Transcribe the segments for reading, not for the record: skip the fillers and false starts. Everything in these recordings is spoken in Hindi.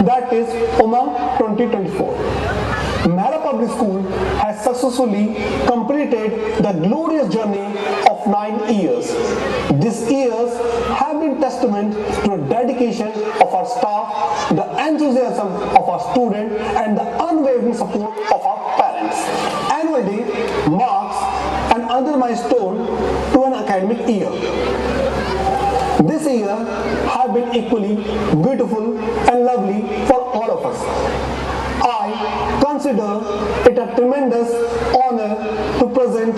that is Umang 2024. Mehra Public School has successfully completed the glorious journey of 9 years. These years have been testament to the dedication of our staff, the enthusiasm of our students, and the unwavering support of our parents. Annual Day marks another milestone to an academic year. This year has been equally beautiful and lovely for all of us. I consider it a tremendous honor to present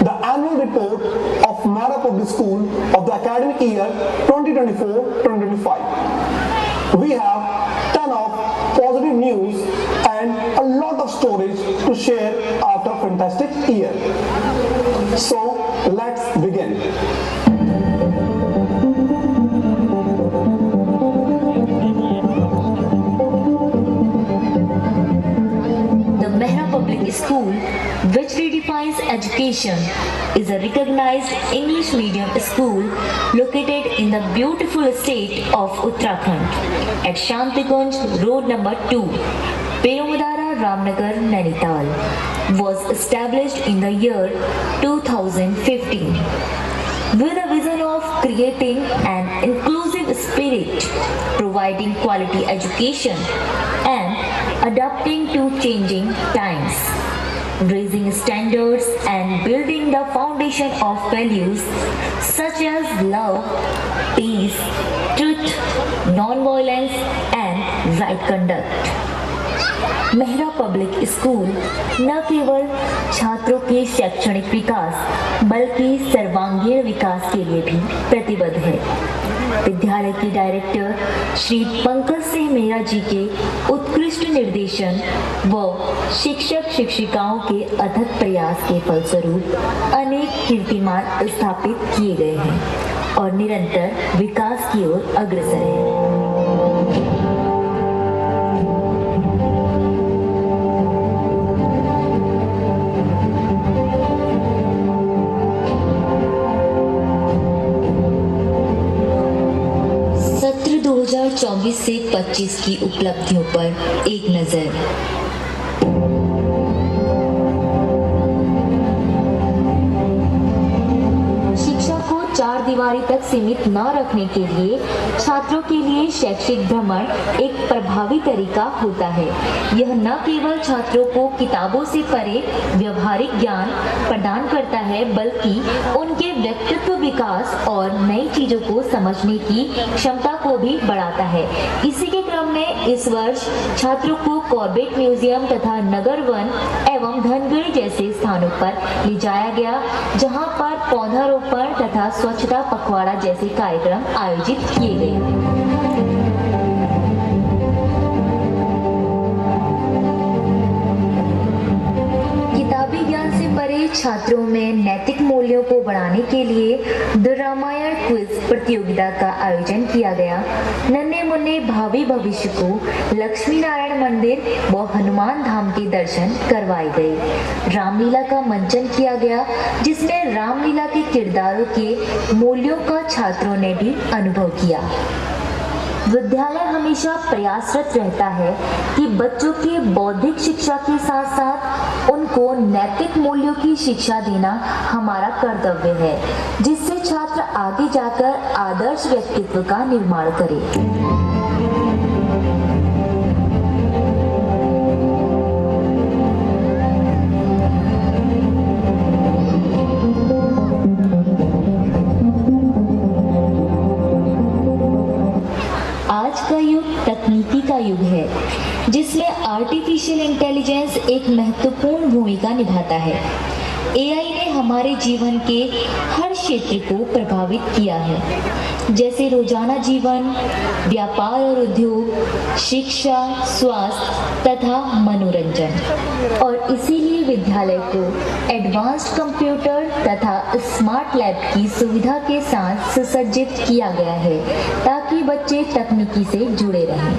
the annual report of Mehra Public School of the academic year 2024-2025. We have ton of positive news and a lot of stories to share after a fantastic year. So let's begin. School, which redefines education, is a recognized English medium school located in the beautiful state of Uttarakhand at Shantikunj Road number 2, Perumudara, Ramnagar, Nainital. Was established in the year 2015 with a vision of creating an inclusive spirit, providing quality education and adapting to changing times, raising standards and building the foundation of values such as love, peace, truth, non-violence and right conduct. Mehra public school न केवल छात्रों के शैक्षणिक विकास बल्कि सर्वांगीण विकास के लिए भी प्रतिबद्ध है। विद्यालय के डायरेक्टर श्री पंकज सिंह मेहरा जी के उत्कृष्ट निर्देशन व शिक्षक शिक्षिकाओं के अथक प्रयास के फलस्वरूप अनेक कीर्तिमान स्थापित किए गए हैं और निरंतर विकास की ओर अग्रसर है। 2024 से 25 की उपलब्धियों पर एक नजर। चार दीवारी तक सीमित न रखने के लिए छात्रों के लिए शैक्षिक भ्रमण एक प्रभावी तरीका होता है। यह न केवल छात्रों को किताबों से परे व्यवहारिक ज्ञान प्रदान करता है बल्कि उनके व्यक्तित्व विकास और नई चीजों को समझने की क्षमता को भी बढ़ाता है। इसी के क्रम में इस वर्ष छात्रों को कॉर्बेट म्यूजियम तथा नगर वन एवं धनगढ़ी जैसे स्थानों पर ले जाया गया, जहां पर पौधारोपण तथा स्वच्छता पखवाड़ा जैसे कार्यक्रम आयोजित किए गए। किताबी ज्ञान से परे छात्रों में नैतिक मूल्यों को बढ़ाने के लिए द रामायण क्विज प्रतियोगिता का आयोजन किया गया। नन्हे मुन्ने भावी भविष्य को लक्ष्मी नारायण मंदिर व हनुमान धाम के दर्शन करवाए गए। रामलीला का मंचन किया गया, जिसमें रामलीला के किरदारों के मूल्यों का छात्रों ने भी अनुभव किया। विद्यालय हमेशा प्रयासरत रहता है कि बच्चों की बौद्धिक शिक्षा के साथ साथ उनको नैतिक मूल्यों की शिक्षा देना हमारा कर्तव्य है, जिससे छात्र आगे जाकर आदर्श व्यक्तित्व का निर्माण करे। तकनीकी का युग है, जिसमें आर्टिफिशियल इंटेलिजेंस एक महत्वपूर्ण भूमिका निभाता है। एआई ने हमारे जीवन के हर क्षेत्र को प्रभावित किया है, जैसे रोजाना जीवन, व्यापार और उद्योग, शिक्षा, स्वास्थ्य तथा मनोरंजन। और इसीलिए विद्यालय को एडवांस्ड कंप्यूटर तथा स्मार्ट लैब की सुविधा के साथ सुसज्जित किया गया है, ताकि बच्चे तकनीकी से जुड़े रहें।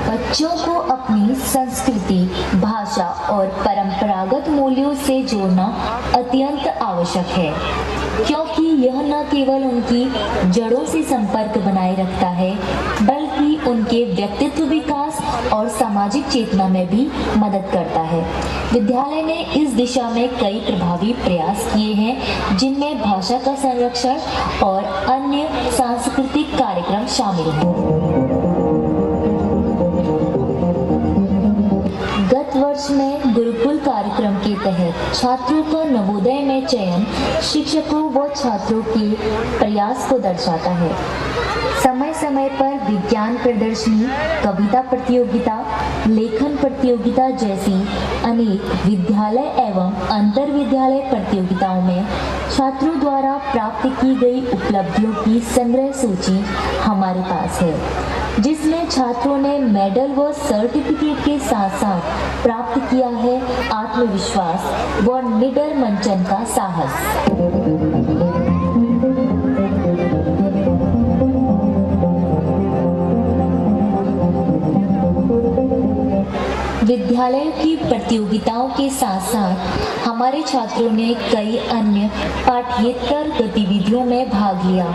बच्चों को अपनी संस्कृति, भाषा भाषा और परंपरागत मूल्यों से जोड़ना अत्यंत आवश्यक है, क्योंकि यह न केवल उनकी जड़ों से संपर्क बनाए रखता है, बल्कि उनके व्यक्तित्व विकास और सामाजिक चेतना में भी मदद करता है। विद्यालय ने इस दिशा में कई प्रभावी प्रयास किए हैं, जिनमें भाषा का संरक्षण और अन्य सांस्कृतिक कार्यक्रम शामिल हैं। गत वर्ष में गुरुकुल कार्यक्रम के तहत छात्रों का नवोदय में चयन शिक्षकों व छात्रों के प्रयास को दर्शाता है। समय समय पर विज्ञान प्रदर्शनी, कविता प्रतियोगिता, लेखन प्रतियोगिता जैसी अनेक विद्यालय एवं अंतर विद्यालय प्रतियोगिताओं में छात्रों द्वारा प्राप्त की गई उपलब्धियों की संग्रह सूची हमारे पास है, जिसमें छात्रों ने मेडल व सर्टिफिकेट के साथ साथ प्राप्त किया है आत्मविश्वास व निडर मंचन का साहस। विद्यालयों की प्रतियोगिताओं के साथ साथ हमारे छात्रों ने कई अन्य पाठ्येतर गतिविधियों में भाग लिया।